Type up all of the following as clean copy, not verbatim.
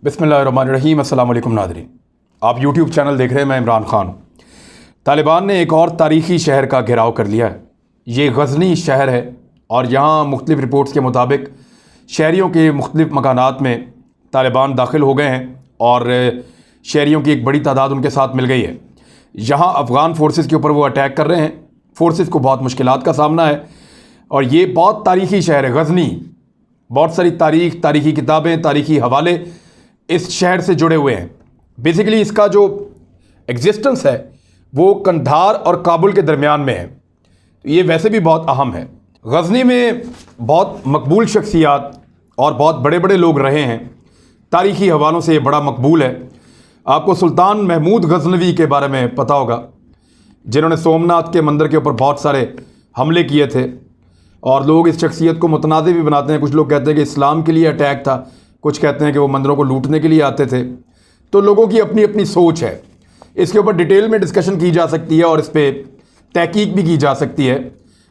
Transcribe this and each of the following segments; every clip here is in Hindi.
बिस्मिल्लाहिर्रहमानिर्रहीम। अस्सलाम वालेकुम नाज़रीन, आप यूट्यूब चैनल देख रहे हैं। मैं इमरान ख़ान। तालिबान ने एक और तारीख़ी शहर का घेराव कर लिया है। ये गज़नी शहर है और यहाँ मुख्तलिफ़ रिपोर्ट्स के मुताबिक शहरियों के मुख्तलिफ़ मकानात में तालिबान दाखिल हो गए हैं और शहरियों की एक बड़ी तादाद उनके साथ मिल गई है। यहाँ अफ़गान फ़ोर्सेस के ऊपर वो अटैक कर रहे हैं। फ़ोर्सेस को बहुत मुश्किलात का सामना है और ये बहुत तारीख़ी शहर है गज़नी। बहुत सारी तारीख़ी किताबें, तारीख़ी हवाले इस शहर से जुड़े हुए हैं। बेसिकली इसका जो एग्जिस्टेंस है वो कंधार और काबुल के दरमियान में है। ये वैसे भी बहुत अहम है। गज़नी में बहुत मकबूल शख्सियात और बहुत बड़े बड़े लोग रहे हैं। तारीख़ी हवालों से ये बड़ा मकबूल है। आपको सुल्तान महमूद गज़नवी के बारे में पता होगा, जिन्होंने सोमनाथ के मंदिर के ऊपर बहुत सारे हमले किए थे और लोग इस शख्सियत को मुतनाज़िर भी बनाते हैं। कुछ लोग कहते हैं कि इस्लाम के लिए अटैक था, कुछ कहते हैं कि वो मंदिरों को लूटने के लिए आते थे। तो लोगों की अपनी अपनी सोच है। इसके ऊपर डिटेल में डिस्कशन की जा सकती है और इस पर तहकीक भी की जा सकती है,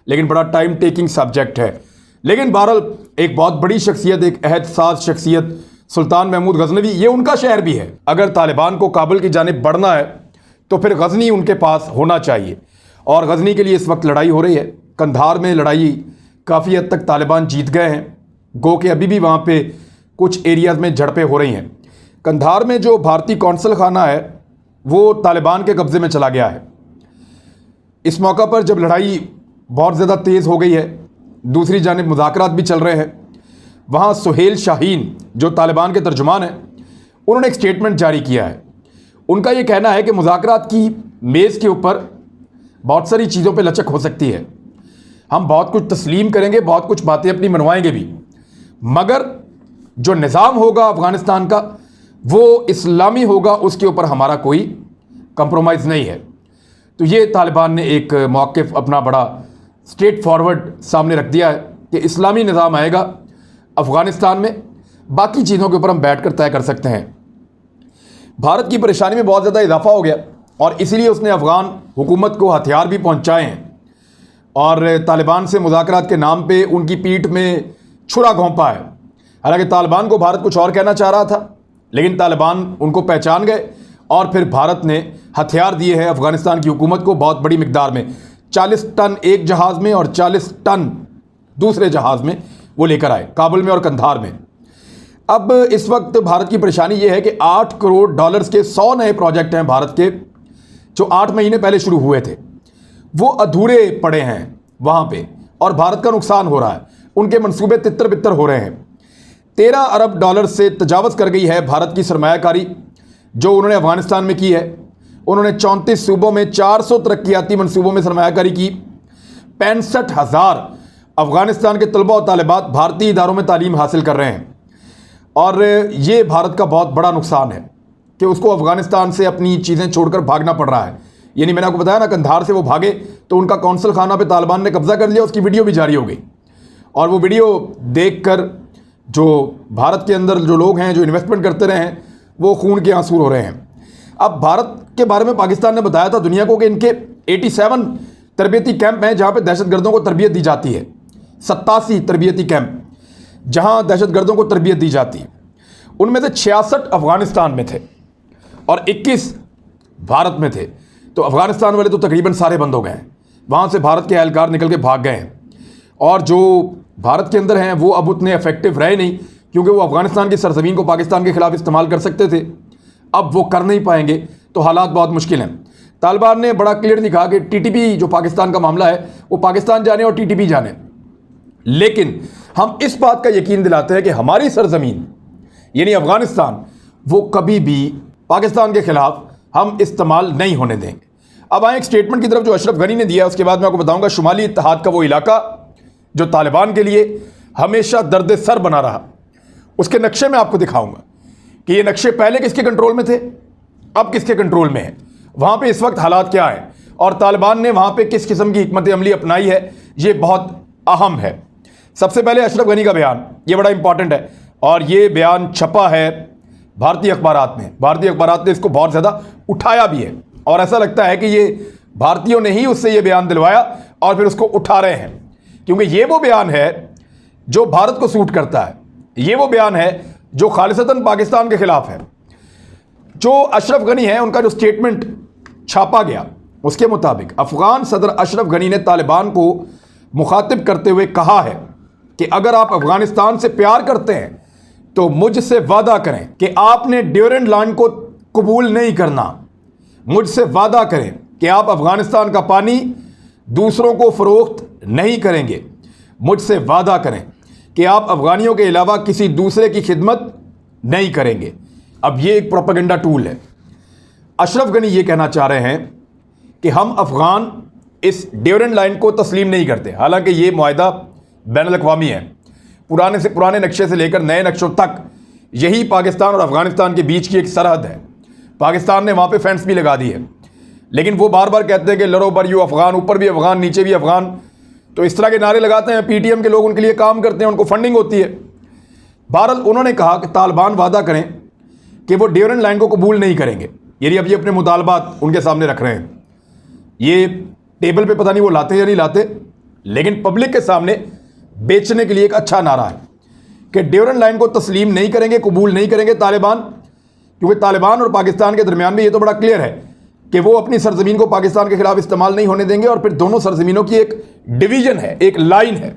लेकिन बड़ा टाइम टेकिंग सब्जेक्ट है। लेकिन बहरहाल एक बहुत बड़ी शख्सियत, एक अहद साज शख्सियत सुल्तान महमूद गज़नवी, ये उनका शहर भी है। अगर तालिबान को काबुल की जानिब बढ़ना है तो फिर गज़नी उनके पास होना चाहिए और गज़नी के लिए इस वक्त लड़ाई हो रही है। कंधार में लड़ाई काफ़ी हद तक तालिबान जीत गए हैं, गो कि अभी भी वहाँ पे कुछ एरियाज़ में झड़पें हो रही हैं। कंधार में जो भारतीय कौंसल खाना है वो तालिबान के कब्ज़े में चला गया है। इस मौका पर जब लड़ाई बहुत ज़्यादा तेज़ हो गई है, दूसरी जानिब मुज़ाकरात भी चल रहे हैं। वहाँ सुहेल शाहीन जो तालिबान के तर्जुमान हैं, उन्होंने एक स्टेटमेंट जारी किया है। उनका ये कहना है कि मुज़ाकरात की मेज़ के ऊपर बहुत सारी चीज़ों पे लचक हो सकती है। हम बहुत कुछ तस्लीम करेंगे, बहुत कुछ बातें अपनी मनवाएंगे भी, मगर जो निज़ाम होगा अफ़गानिस्तान का वो इस्लामी होगा, उसके ऊपर हमारा कोई कंप्रोमाइज़ नहीं है। तो ये तालिबान ने एक मौक़िफ़ अपना बड़ा स्ट्रेट फॉरवर्ड सामने रख दिया है कि इस्लामी निज़ाम आएगा अफ़गानिस्तान में, बाकी चीज़ों के ऊपर हम बैठ कर तय कर सकते हैं। भारत की परेशानी में बहुत ज़्यादा इजाफा हो गया और इसीलिए उसने अफ़गान हुकूमत को हथियार भी पहुँचाए हैं और तालिबान से मुज़ाकरात के नाम पे उनकी पीठ में छुरा घोंपा है। हालांकि तालिबान को भारत कुछ और कहना चाह रहा था, लेकिन तालिबान उनको पहचान गए और फिर भारत ने हथियार दिए हैं अफ़गानिस्तान की हुकूमत को बहुत बड़ी मिकदार में। 40 टन एक जहाज़ में और 40 टन दूसरे जहाज़ में वो लेकर आए, काबुल में और कंधार में। अब इस वक्त भारत की परेशानी ये है कि $8 करोड़ के 100 नए प्रोजेक्ट हैं भारत के, जो 8 महीने पहले शुरू हुए थे, वो अधूरे पड़े हैं वहाँ पे और भारत का नुकसान हो रहा है। उनके मंसूबे तितर बितर हो रहे हैं। $13 अरब से तजावज़ कर गई है भारत की सरमायाकारी जो उन्होंने अफ़गानिस्तान में की है। उन्होंने 34 सूबों में 400 तरक्याती मनसूबों में सरमायाकारी की। 65,000 अफ़गानिस्तान के तलबा और तालिबात भारतीय इदारों में तालीम हासिल कर रहे हैं और ये भारत का बहुत बड़ा नुकसान है कि उसको अफ़गानिस्तान से अपनी चीज़ें छोड़कर भागना पड़ रहा है। यानी मैंने आपको बताया ना, कंधार से वो भागे तो उनका कौंसल खाना पे तालिबान ने कब्ज़ा कर लिया। उसकी वीडियो भी जारी हो गई और वो वीडियो देखकर जो भारत के अंदर जो लोग हैं, जो इन्वेस्टमेंट करते रहे हैं, वो खून के आंसू रो रहे हैं। अब भारत के बारे में पाकिस्तान ने बताया था दुनिया को कि इनके 87 तरबियती कैंप हैं जहाँ पे दहशतगर्दों को तरबियत दी जाती है। 87 तरबियती कैंप जहाँ दहशतगर्दों को तरबियत दी जाती है, उनमें से 66 अफ़गानिस्तान में थे और 21 भारत में थे। तो अफ़गानिस्तान वाले तो तकरीबन सारे बंद हो गए हैं। वहाँ से भारत के एहलकार निकल के भाग गए हैं और जो भारत के अंदर हैं वो अब उतने इफेक्टिव रहे नहीं, क्योंकि वो अफ़गानिस्तान की सरजमीन को पाकिस्तान के ख़िलाफ़ इस्तेमाल कर सकते थे। अब वो कर नहीं पाएंगे तो हालात बहुत मुश्किल हैं। तालिबान ने बड़ा क्लियर दिखा कि टीटीपी जो पाकिस्तान का मामला है वो पाकिस्तान जाने और टीटीपी जाने, लेकिन हम इस बात का यकीन दिलाते हैं कि हमारी सरजमीन यानी अफ़गानिस्तान वो कभी भी पाकिस्तान के ख़िलाफ़ हम इस्तेमाल नहीं होने देंगे। अब आए एक स्टेटमेंट की तरफ जो अशरफ गनी ने दिया, उसके बाद मैं आपको बताऊंगा शुमाली इत्तेहाद का वो इलाका जो तालिबान के लिए हमेशा दर्द सर बना रहा, उसके नक्शे में आपको दिखाऊंगा कि ये नक्शे पहले किसके कंट्रोल में थे, अब किसके कंट्रोल में है, वहाँ पे इस वक्त हालात क्या है और तालिबान ने वहाँ पे किस किस्म की हिकमत अमली अपनाई है। ये बहुत अहम है। सबसे पहले अशरफ गनी का बयान, ये बड़ा इंपॉर्टेंट है और ये बयान छपा है भारतीय अखबारात में। भारतीय अखबारात ने इसको बहुत ज़्यादा उठाया भी है और ऐसा लगता है कि ये भारतीयों ने ही उससे ये बयान दिलवाया और फिर उसको उठा रहे हैं, क्योंकि ये वो बयान है जो भारत को सूट करता है। ये वो बयान है जो खालिसतन पाकिस्तान के खिलाफ है। जो अशरफ गनी है, उनका जो स्टेटमेंट छापा गया उसके मुताबिक अफगान सदर अशरफ गनी ने तालिबान को मुखातिब करते हुए कहा है कि अगर आप अफगानिस्तान से प्यार करते हैं तो मुझसे वादा करें कि आपने ड्यूरेंट लाइन को कबूल नहीं करना। मुझसे वादा करें कि आप अफगानिस्तान का पानी दूसरों को फ़रोख्त नहीं करेंगे। मुझसे वादा करें कि आप अफगानियों के अलावा किसी दूसरे की खिदमत नहीं करेंगे। अब ये एक प्रोपेगेंडा टूल है। अशरफ गनी ये कहना चाह रहे हैं कि हम अफगान इस ड्यूरेंट लाइन को तस्लीम नहीं करते। हालांकि ये मुआहदा बैनुल-अक़वामी है। पुराने से पुराने नक्शे से लेकर नए नक्शों तक यही पाकिस्तान और अफगानिस्तान के बीच की एक सरहद है। पाकिस्तान ने वहाँ पे फेंस भी लगा दी है, लेकिन वो बार बार कहते हैं कि लड़ो बर यू अफगान, ऊपर भी अफगान नीचे भी अफगान। तो इस तरह के नारे लगाते हैं। पीटीएम के लोग उनके लिए काम करते हैं, उनको फंडिंग होती है। बहरहाल उन्होंने कहा कि तालिबान वादा करें कि वो ड्यूरेंट लाइन को कबूल नहीं करेंगे। यानी अब ये अपने मुतालबात उनके सामने रख रहे हैं। ये टेबल पे पता नहीं वो लाते या नहीं लाते, लेकिन पब्लिक के सामने बेचने के लिए एक अच्छा नारा है कि ड्यूरेंट लाइन को तस्लीम नहीं करेंगे, कबूल नहीं करेंगे तालिबान। क्योंकि तालिबान और पाकिस्तान के दरमियान में ये तो बड़ा क्लियर है कि वो अपनी सरजमीन को पाकिस्तान के खिलाफ इस्तेमाल नहीं होने देंगे। और फिर दोनों सरजमीनों की एक डिवीजन है, एक लाइन है।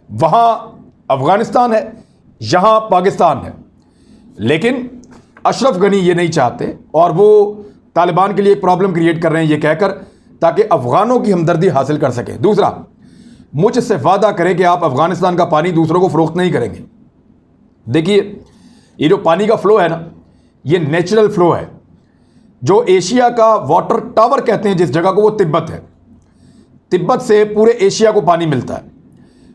वहाँ अफगानिस्तान है, यहाँ पाकिस्तान है। लेकिन अशरफ गनी ये नहीं चाहते और वो तालिबान के लिए एक प्रॉब्लम क्रिएट कर रहे हैं ये कहकर, ताकि अफगानों की हमदर्दी हासिल कर सकें। दूसरा, मुझसे वादा करें कि आप अफगानिस्तान का पानी दूसरों को फ़रोख्त नहीं करेंगे। देखिए, ये जो पानी का फ़्लो है ना, ये नेचुरल फ़्लो है। जो एशिया का वाटर टावर कहते हैं जिस जगह को, वो तिब्बत है। तिब्बत से पूरे एशिया को पानी मिलता है।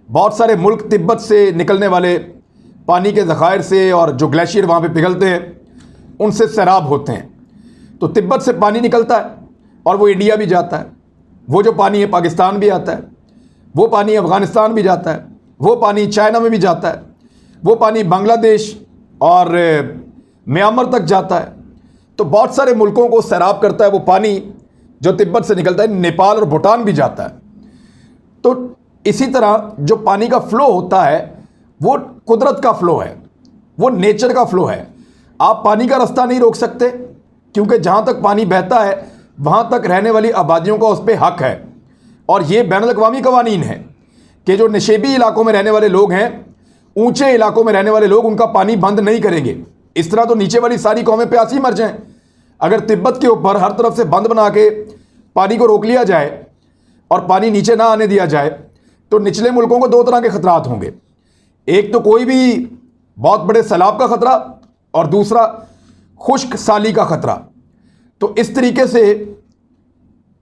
बहुत सारे मुल्क तिब्बत से निकलने वाले पानी के ज़खायर से और जो ग्लेशियर वहाँ पे पिघलते हैं उनसे सैराब होते हैं। तो तिब्बत से पानी निकलता है और वो इंडिया भी जाता है। वो जो पानी है पाकिस्तान भी आता है, वो पानी अफ़गानिस्तान भी जाता है, वो पानी चाइना में भी जाता है, वो पानी बांग्लादेश और म्यांमार तक जाता है। तो बहुत सारे मुल्कों को सैराब करता है वो पानी जो तिब्बत से निकलता है। नेपाल और भूटान भी जाता है। तो इसी तरह जो पानी का फ़्लो होता है वो कुदरत का फ़्लो है, वो नेचर का फ़्लो है। आप पानी का रास्ता नहीं रोक सकते, क्योंकि जहाँ तक पानी बहता है वहाँ तक रहने वाली आबादियों का उस पर हक है। और ये बैनुल-अक़वामी कवानीन है कि जो नशेबी इलाकों में रहने वाले लोग हैं, ऊंचे इलाकों में रहने वाले लोग, उनका पानी बंद नहीं करेंगे। इस तरह तो नीचे वाली सारी कौमें प्यासी मर जाएं। अगर तिब्बत के ऊपर हर तरफ से बंद बना के पानी को रोक लिया जाए और पानी नीचे ना आने दिया जाए, तो निचले मुल्कों को दो तरह के ख़तरात होंगे। एक तो कोई भी बहुत बड़े सैलाब का ख़तरा, और दूसरा खुश्क साली का ख़तरा। तो इस तरीके से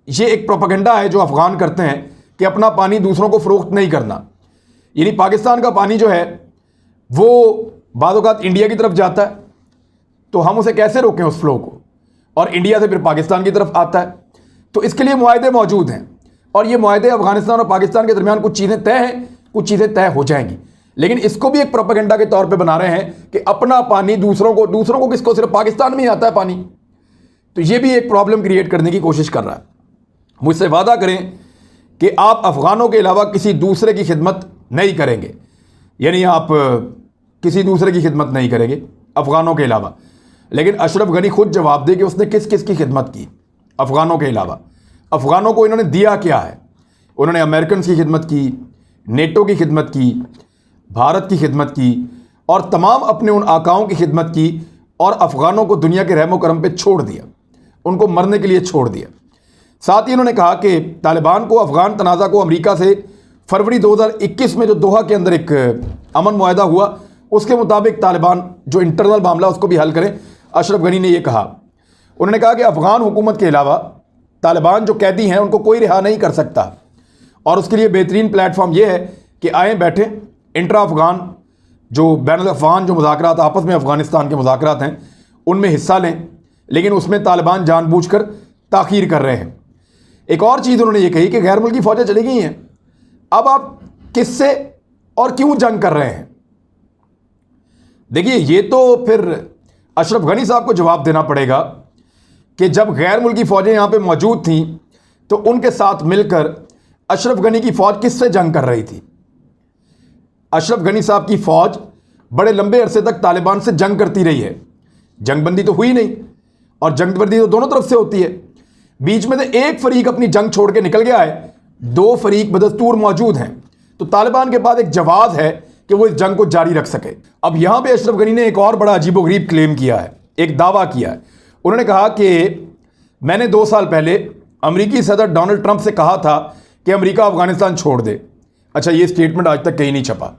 ये एक प्रोपेगेंडा है जो अफ़गान करते हैं कि अपना पानी दूसरों को फ़रोख्त नहीं करना। यानी पाकिस्तान का पानी जो है वो बाद औक़ात इंडिया की तरफ जाता है, तो हम उसे कैसे रोकें उस फ़्लो को, और इंडिया से फिर पाकिस्तान की तरफ आता है। तो इसके लिए मुआहदे मौजूद हैं, और ये मुआहदे अफ़गानिस्तान और पाकिस्तान के दरमियान कुछ चीज़ें तय हैं, कुछ चीज़ें तय हो जाएंगी। लेकिन इसको भी एक प्रोपेगेंडा के तौर पे बना रहे हैं कि अपना पानी दूसरों को किसको, सिर्फ पाकिस्तान में ही आता है पानी। तो ये भी एक प्रॉब्लम क्रिएट करने की कोशिश कर रहा है। मुझसे वादा करें कि आप अफ़गानों के अलावा किसी दूसरे की खिदमत नहीं करेंगे। यानी आप किसी दूसरे की खिदमत नहीं करेंगे अफ़गानों के अलावा। लेकिन अशरफ गनी खुद जवाब दे कि उसने किस किस की खिदमत की अफ़गानों के अलावा। अफ़गानों को इन्होंने दिया क्या है? उन्होंने अमेरिकन की खिदमत की, नेटो की खिदमत की, भारत की खिदमत की, और तमाम अपने उन आकाओं की खिदमत की, और अफ़गानों को दुनिया के रहमो करम पे छोड़ दिया, उनको मरने के लिए छोड़ दिया। साथ ही इन्होंने कहा कि तालिबान को अफ़गान तनाज़ा को अमेरिका से फरवरी 2021 में जो दोहा के अंदर एक अमन मुआहदा हुआ, उसके मुताबिक तालिबान जो इंटरनल मामला उसको भी हल करें। अशरफ गनी ने यह कहा। उन्होंने कहा कि अफ़गान हुकूमत के अलावा तालिबान जो कैदी हैं उनको कोई रिहा नहीं कर सकता, और उसके लिए बेहतरीन प्लेटफॉर्म ये है कि आएँ बैठें, इंट्रा अफ़गान जो बैनुल अफ़गान जो मुज़ाकरात आपस में अफ़गानिस्तान के मुज़ाकरात हैं उनमें हिस्सा लें। लेकिन उसमें तालिबान जानबूझकर ताख़ीर कर रहे हैं। एक और चीज़ उन्होंने ये कही कि गैर मुल्की फ़ौजें चली गई हैं, अब आप किससे और क्यों जंग कर रहे हैं? देखिए, ये तो फिर अशरफ गनी साहब को जवाब देना पड़ेगा कि जब गैर मुल्की फ़ौजें यहाँ पे मौजूद थीं तो उनके साथ मिलकर अशरफ गनी की फ़ौज किससे जंग कर रही थी? अशरफ गनी साहब की फ़ौज बड़े लंबे अरसे तक तालिबान से जंग करती रही है। जंगबंदी तो हुई नहीं, और जंगबंदी तो दोनों तरफ से होती है। बीच में से एक फरीक अपनी जंग छोड़ के निकल गया है, दो फरीक बदस्तूर मौजूद हैं, तो तालिबान के पास एक जवाब है कि वो इस जंग को जारी रख सके। अब यहां पे अशरफ गनी ने एक और बड़ा अजीबोगरीब क्लेम किया है, एक दावा किया है। उन्होंने कहा कि मैंने 2 साल पहले अमेरिकी सदर डोनाल्ड ट्रंप से कहा था कि अमेरिका अफगानिस्तान छोड़ दे। अच्छा, ये स्टेटमेंट आज तक कहीं नहीं छपा।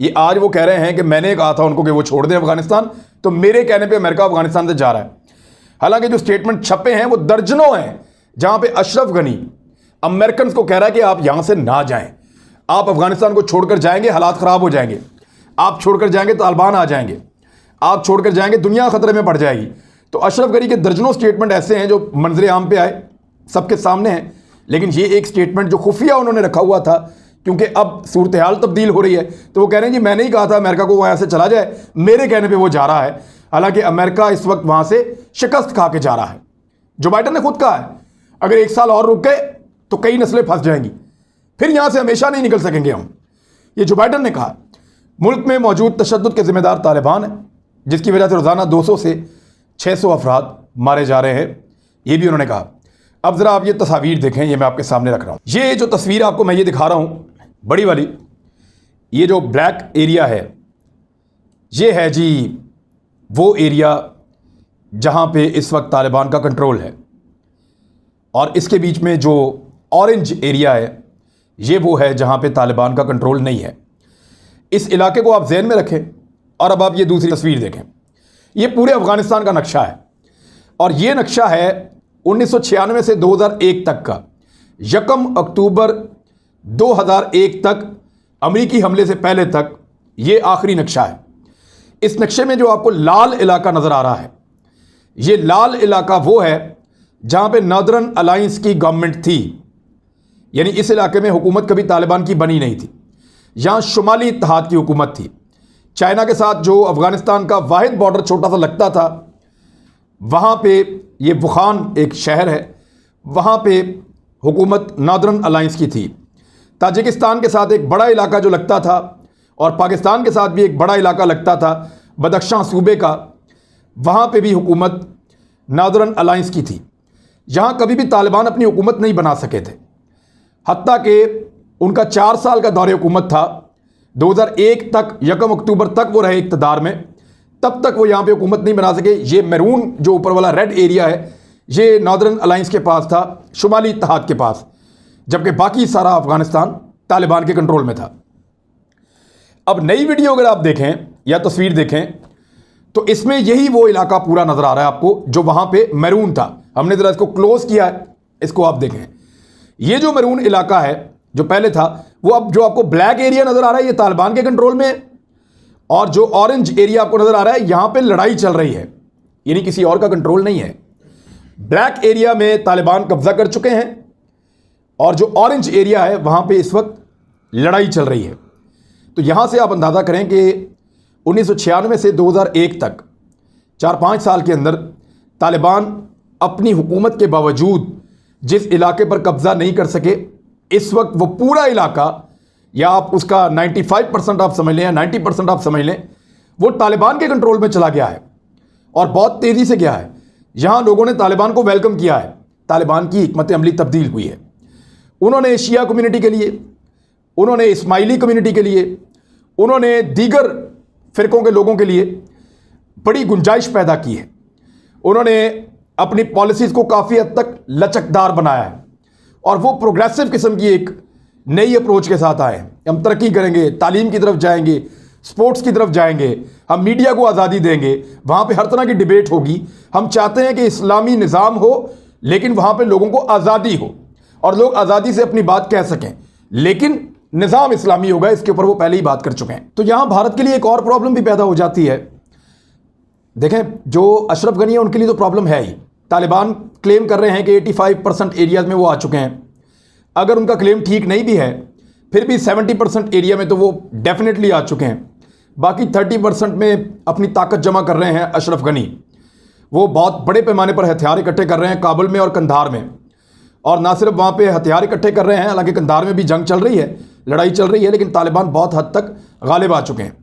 ये आज वो कह रहे हैं कि मैंने कहा था उनको कि वो छोड़ दें अफगानिस्तान, तो मेरे कहने पे अमेरिका अफगानिस्तान से जा रहा है। हालांकि जो स्टेटमेंट छपे हैं वो दर्जनों हैं, जहां पे अशरफ गनी अमेरिकन को कह रहा है कि आप यहां से ना जाएं, आप अफगानिस्तान को छोड़कर जाएंगे हालात खराब हो जाएंगे, आप छोड़कर जाएंगे तालिबान आ जाएंगे, आप छोड़कर जाएंगे दुनिया खतरे में पड़ जाएगी। तो अशरफ गनी के दर्जनों स्टेटमेंट ऐसे हैं जो मंजरे आम पे आए, सबके सामने हैं। लेकिन ये एक स्टेटमेंट जो खुफिया उन्होंने रखा हुआ था, क्योंकि अब सूरत हाल तब्दील हो रही है, तो वो कह रहे हैं जी मैंने ही कहा था अमेरिका को वहाँ से चला जाए, मेरे कहने पे वो जा रहा है। हालांकि अमेरिका इस वक्त वहाँ से शिकस्त खा के जा रहा है। जो बाइडन ने खुद कहा है अगर 1 साल और रुक गए तो कई नस्लें फंस जाएंगी, फिर यहाँ से हमेशा नहीं निकल सकेंगे हम। ये जो बाइडन ने कहा। मुल्क में मौजूद तशद्दुद के जिम्मेदार तालिबान है, जिसकी वजह से रोज़ाना 200 से 600 अफराद मारे जा रहे हैं, ये भी उन्होंने कहा। अब ज़रा आप ये तस्वीर देखें, ये मैं आपके सामने रख रहा हूँ। ये जो तस्वीर आपको मैं ये दिखा रहा हूँ बड़ी वाली, ये जो ब्लैक एरिया है, ये है जी वो एरिया जहाँ पे इस वक्त तालिबान का कंट्रोल है, और इसके बीच में जो ऑरेंज एरिया है ये वो है जहाँ पे तालिबान का कंट्रोल नहीं है। इस इलाके को आप ज़हन में रखें। और अब आप ये दूसरी तस्वीर देखें, ये पूरे अफ़गानिस्तान का नक्शा है, और ये नक्शा है 1996 से 2001 तक का। 1 अक्टूबर 2001 तक, अमेरिकी हमले से पहले तक, ये आखिरी नक्शा है। इस नक्शे में जो आपको लाल इलाका नज़र आ रहा है, ये लाल इलाका वो है जहाँ पे नॉर्दर्न अलायंस की गवर्नमेंट थी, यानी इस इलाके में हुकूमत कभी तालिबान की बनी नहीं थी। यहाँ शुमाली इत्तेहाद की हुकूमत थी। चाइना के साथ जो अफ़गानिस्तान का वाहिद बॉर्डर छोटा सा लगता था, वहाँ पे ये वुखान एक शहर है, वहाँ पे हुकूमत नॉर्दर्न अलायंस की थी। ताजिकिस्तान के साथ एक बड़ा इलाका जो लगता था, और पाकिस्तान के साथ भी एक बड़ा इलाका लगता था बदख्शां सूबे का, वहाँ पे भी हुकूमत नॉर्दर्न अलायंस की थी। यहाँ कभी भी तालिबान अपनी हुकूमत नहीं बना सके थे, हत्ता कि उनका 4 साल का दौरे हुकूमत था। 2001 तक, 1 अक्टूबर तक वो रहे इक़्तिदार में, तब तक वो यहाँ पे हुकूमत नहीं बना सके। ये मैरून जो ऊपर वाला रेड एरिया है, ये नॉर्दर्न अलायंस के पास था, शुमाली इत्तेहाद के पास, जबकि बाकी सारा अफ़गानिस्तान तालिबान के कंट्रोल में था। अब नई वीडियो अगर आप देखें या तस्वीर देखें, तो इसमें यही वो इलाका पूरा नज़र आ रहा है आपको जो वहाँ पे मैरून था। हमने ज़रा इसको क्लोज किया है, इसको आप देखें। ये जो मैरून इलाका है जो पहले था, वो अब जो आपको ब्लैक एरिया नज़र आ रहा है ये तालिबान के कंट्रोल में है, और जो ऑरेंज एरिया आपको नज़र आ रहा है यहाँ पे लड़ाई चल रही है, यानी किसी और का कंट्रोल नहीं है। ब्लैक एरिया में तालिबान कब्जा कर चुके हैं, और जो ऑरेंज एरिया है वहाँ पे इस वक्त लड़ाई चल रही है। तो यहाँ से आप अंदाज़ा करें कि 1996 से 2001 तक 4-5 साल के अंदर तालिबान अपनी हुकूमत के बावजूद जिस इलाके पर कब्ज़ा नहीं कर सके, इस वक्त वो पूरा इलाका, या आप उसका 95% आप समझ लें या 90% आप समझ लें, वो तालिबान के कंट्रोल में चला गया है, और बहुत तेज़ी से गया है। यहाँ लोगों ने तालिबान को वेलकम किया है, तालिबान की हिकमत अमली तब्दील हुई है। उन्होंने शिया कम्युनिटी के लिए, उन्होंने इस्माइली कम्युनिटी के लिए, उन्होंने दीगर फ़िरक़ों के लोगों के लिए बड़ी गुंजाइश पैदा की है। उन्होंने अपनी पॉलिसीज़ को काफ़ी हद तक लचकदार बनाया है, और वो प्रोग्रेसिव किस्म की एक नई अप्रोच के साथ आए हैं। हम तरक्की करेंगे, तालीम की तरफ जाएंगे, स्पोर्ट्स की तरफ जाएंगे, हम मीडिया को आज़ादी देंगे, वहाँ पे हर तरह की डिबेट होगी। हम चाहते हैं कि इस्लामी निज़ाम हो, लेकिन वहाँ पे लोगों को आज़ादी हो और लोग आज़ादी से अपनी बात कह सकें, लेकिन निज़ाम इस्लामी होगा। इसके ऊपर वो पहले ही बात कर चुके हैं। तो यहाँ भारत के लिए एक और प्रॉब्लम भी पैदा हो जाती है। देखें, जो अशरफ गनी है उनके लिए तो प्रॉब्लम है ही। तालिबान क्लेम कर रहे हैं कि 85% एरियाज़ में वो आ चुके हैं। अगर उनका क्लेम ठीक नहीं भी है, फिर भी 70% एरिया में तो वो डेफिनेटली आ चुके हैं। बाकी 30% में अपनी ताकत जमा कर रहे हैं अशरफ गनी। वो बहुत बड़े पैमाने पर हथियार इकट्ठे कर रहे हैं काबुल में और कंधार में, और ना सिर्फ वहाँ पे हथियार इकट्ठे कर रहे हैं, हालांकि कंधार में भी जंग चल रही है, लड़ाई चल रही है, लेकिन तालिबान बहुत हद तक गालिब आ चुके हैं।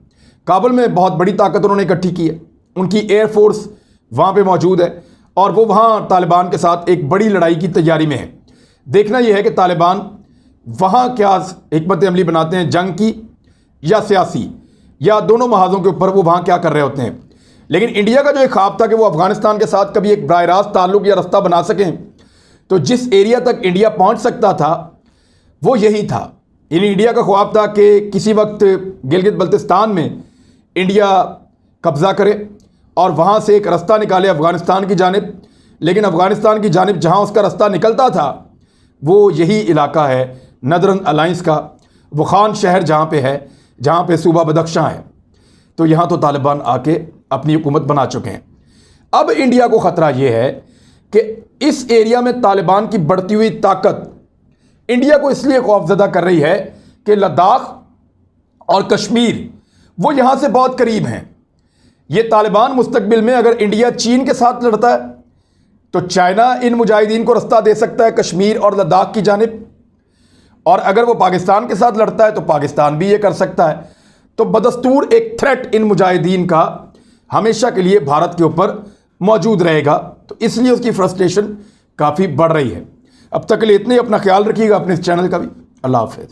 काबुल में बहुत बड़ी ताकत उन्होंने इकट्ठी की है, उनकी एयरफोर्स वहाँ पे मौजूद है और वो वहाँ तालिबान के साथ एक बड़ी लड़ाई की तैयारी में है। देखना यह है कि तालिबान वहाँ क्या हिकमत अमली बनाते हैं, जंग की या सियासी, या दोनों महाजों के ऊपर वो वहाँ क्या कर रहे होते हैं। लेकिन इंडिया का जो एक ख्वाब था कि वो अफगानिस्तान के साथ कभी एक बराह रास्त ताल्लुक या रास्ता बना सकें, तो जिस एरिया तक इंडिया पहुँच सकता था वो यही था। यानी इंडिया का ख्वाब था कि किसी वक्त गिलगित बल्तिस्तान में इंडिया कब्ज़ा करे और वहाँ से एक रास्ता निकाले अफ़गानिस्तान की जानिब। लेकिन अफ़गानिस्तान की जानिब जहाँ उसका रास्ता निकलता था वो यही इलाका है नदरन अलाइंस का, वुखान शहर जहाँ पे है, जहाँ पे सूबा बदख्शां है। तो यहाँ तो तालिबान आके अपनी हुकूमत बना चुके हैं। अब इंडिया को ख़तरा ये है कि इस एरिया में तालिबान की बढ़ती हुई ताकत इंडिया को इसलिए खौफजदा कर रही है कि लद्दाख और कश्मीर वो यहाँ से बहुत करीब हैं। ये तालिबान मुस्तकबिल में अगर इंडिया चीन के साथ लड़ता है तो चाइना इन मुजाहिदीन को रास्ता दे सकता है कश्मीर और लद्दाख की जानिब, और अगर वो पाकिस्तान के साथ लड़ता है तो पाकिस्तान भी ये कर सकता है। तो बदस्तूर एक थ्रेट इन मुजाहिदीन का हमेशा के लिए भारत के ऊपर मौजूद रहेगा। तो इसलिए उसकी फ्रस्ट्रेशन काफ़ी बढ़ रही है। अब तक के लिए इतने, अपना ख्याल रखिएगा, अपने इस चैनल का भी। अल्लाह हाफ़िज़।